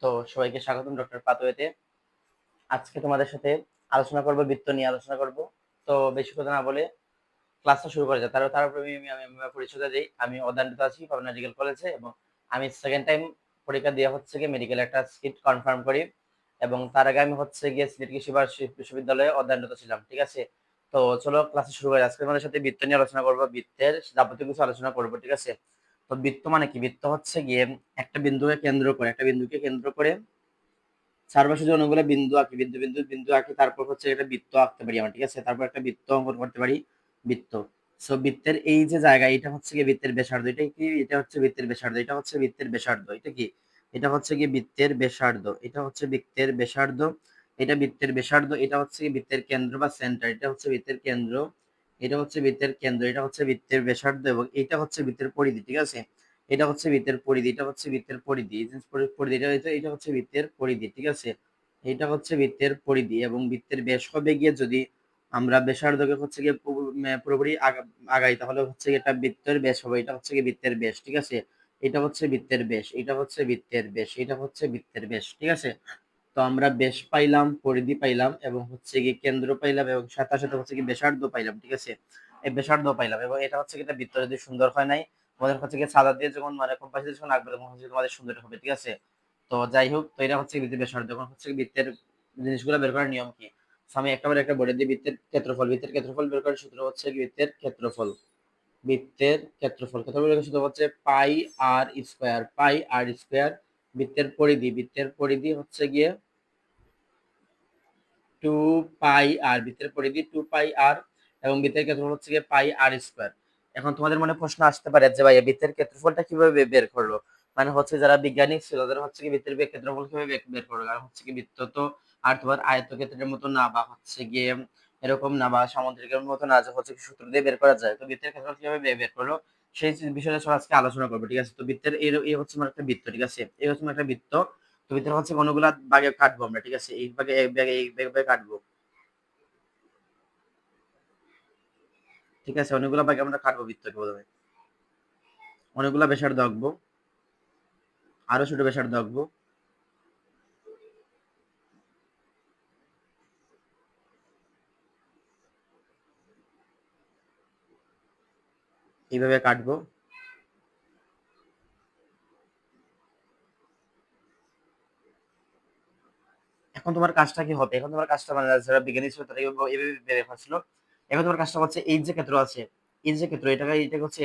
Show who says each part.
Speaker 1: তো সবাইকে স্বাগতম ডক্টর পাথওয়েতে। আজকে তোমাদের সাথে আলোচনা করব, বৃত্ত নিয়ে আলোচনা করব। তো বেশি কথা না বলে ক্লাসটা শুরু করা যায়। তার উপরে আমি আমার পরিচয়টা দিই। আমি অধ্যয়নরত আছি পাবনা মেডিকেল কলেজে এবং আমি সেকেন্ড টাইম পরীক্ষা দিয়ে হচ্ছে গিয়ে মেডিকেল একটা সিট কনফার্ম করি, এবং তার আগে আমি হচ্ছে গিয়ে সিলেট কৃষি বিশ্ববিদ্যালয়ে অধ্যয়নরত ছিলাম। ঠিক আছে, তো চলো ক্লাসে শুরু করি। আজকে আমাদের সাথে বৃত্ত নিয়ে আলোচনা করবো, বৃত্তের যাবতীয় কিছু আলোচনা করবো। ঠিক আছে, তো বৃত্ত মানে কি? বৃত্ত হচ্ছে গিয়ে একটা বিন্দুকে কেন্দ্র করে চারপাশে যে অনেকগুলো বিন্দু আঁকি, বিন্দু আঁকি, তারপর হচ্ছে একটা বৃত্ত আঁকতে পারি আমরা। ঠিক আছে, তারপর একটা বৃত্ত অঙ্কন করতে পারি, বৃত্ত। সো বৃত্তের এই যে জায়গা, এটা হচ্ছে কি বৃত্তের ব্যাসার্ধ। এটা কি? এটা হচ্ছে বৃত্তের ব্যাসার্ধ। এটা হচ্ছে বৃত্তের ব্যাসার্ধ। এটা কি? এটা হচ্ছে কি বৃত্তের ব্যাসার্ধ। এটা হচ্ছে বৃত্তের ব্যাসার্ধ। এটা বৃত্তের ব্যাসার্ধ। এটা হচ্ছে কি বৃত্তের কেন্দ্র বা সেন্টার। এটা হচ্ছে বৃত্তের কেন্দ্র। এটা হচ্ছে বৃত্তের কেন্দ্র। এটা হচ্ছে বৃত্তের ব্যাসার্ধ এবং এটা হচ্ছে বৃত্তের পরিধি। ঠিক আছে, এটা হচ্ছে বৃত্তের পরিধি। এটা হচ্ছে বৃত্তের পরিধি। এই যে পরিধি, এটা হচ্ছে বৃত্তের পরিধি। ঠিক আছে, এটা হচ্ছে বৃত্তের পরিধি এবং বৃত্তের ব্যাস হবে গিয়ে, যদি আমরা ব্যাসার্ধকে হচ্ছে গিয়ে পুরোপুরি আগাই, তাহলে হচ্ছে গিয়ে এটা বৃত্তের ব্যাস হবে। এটা হচ্ছে গিয়ে বৃত্তের ব্যাস। ঠিক আছে, এটা হচ্ছে বৃত্তের ব্যাস। এটা হচ্ছে বৃত্তের ব্যাস। এটা হচ্ছে বৃত্তের ব্যাস। ঠিক আছে, তো আমরা ব্যাস পাইলাম, পরিধি পাইলাম এবং হচ্ছে গিয়ে কেন্দ্র পাইলাম এবং সাথে সাথে হচ্ছে কি ব্যাসার্ধ পাইলাম। ঠিক আছে, এই ব্যাসার্ধ পাইলাম এবং এটা হচ্ছে কি একটা বৃত্ত যদি সুন্দর হয় নাই, তোমাদের হচ্ছে কি সাদা দিয়ে যখন মানে কম্পাস দিয়ে যখন আঁকবে তখন হচ্ছে তোমাদের সুন্দর হবে। ঠিক আছে, তো যাই হোক, তো এটা হচ্ছে বৃত্তের ব্যাসার্ধ। যখন হচ্ছে বৃত্তের জিনিসগুলো বের করার নিয়ম কি? So, আমি একটা বলে দিই, বৃত্তের ক্ষেত্রফল বের করার সূত্র হচ্ছে কি বৃত্তের ক্ষেত্রফল বের করার সূত্র হচ্ছে পাই আর স্কয়ার, বৃত্তের পরিধি হচ্ছে গিয়ে 2 পাই আর, এবং বৃত্তের ক্ষেত্রফল হচ্ছে গিয়ে পাই আর স্কয়ার। এখন তোমাদের মনে প্রশ্ন আসতে পারে যে ভাই বৃত্তের ক্ষেত্রফলটা কিভাবে বের করলো, মানে হচ্ছে যারা বিজ্ঞানী ছিল তারা হচ্ছে কি বৃত্তের ক্ষেত্রফল কিভাবে বের করলো, কারণ হচ্ছে কি বৃত্ত তো আর তোমার আয়তক্ষেত্রের মতো না, বা হচ্ছে গিয়ে এরকম না, বা সামুদ্রিকের মতো না যে হচ্ছে কি সূত্র দিয়ে বের করা যায়। তো বৃত্তের ক্ষেত্রফল কিভাবে বের করলো সেই বিষয়টা সব আজকে আলোচনা করবো। ঠিক আছে, তো বৃত্তের এই হচ্ছে আমার একটা বৃত্ত। ঠিক আছে, এই হচ্ছে আমার একটা বৃত্ত। তো বৃত্তের হচ্ছে কোনগুলা ভাগে কাটবো আমরা। ঠিক আছে, এই ভাগে কাটবো। ঠিক আছে, অনেকগুলো ভাগে আমরা কাটবো বৃত্তকে। প্রথমে অনেকগুলো ব্যাসার্ধ আঁকবো, আরো ছোট ব্যাসার্ধ আঁকবো, এইভাবে কাটবো। এখন তোমার কাজটা কি হবে? এখন তোমার কাজটা মানে যারা বিজ্ঞানী ছিল তারা এইভাবে ভেবে ফেলছিল। এখন তোমার কাজটা হচ্ছে এই যে ক্ষেত্র আছে, এই যে ক্ষেত্র, এটা হচ্ছে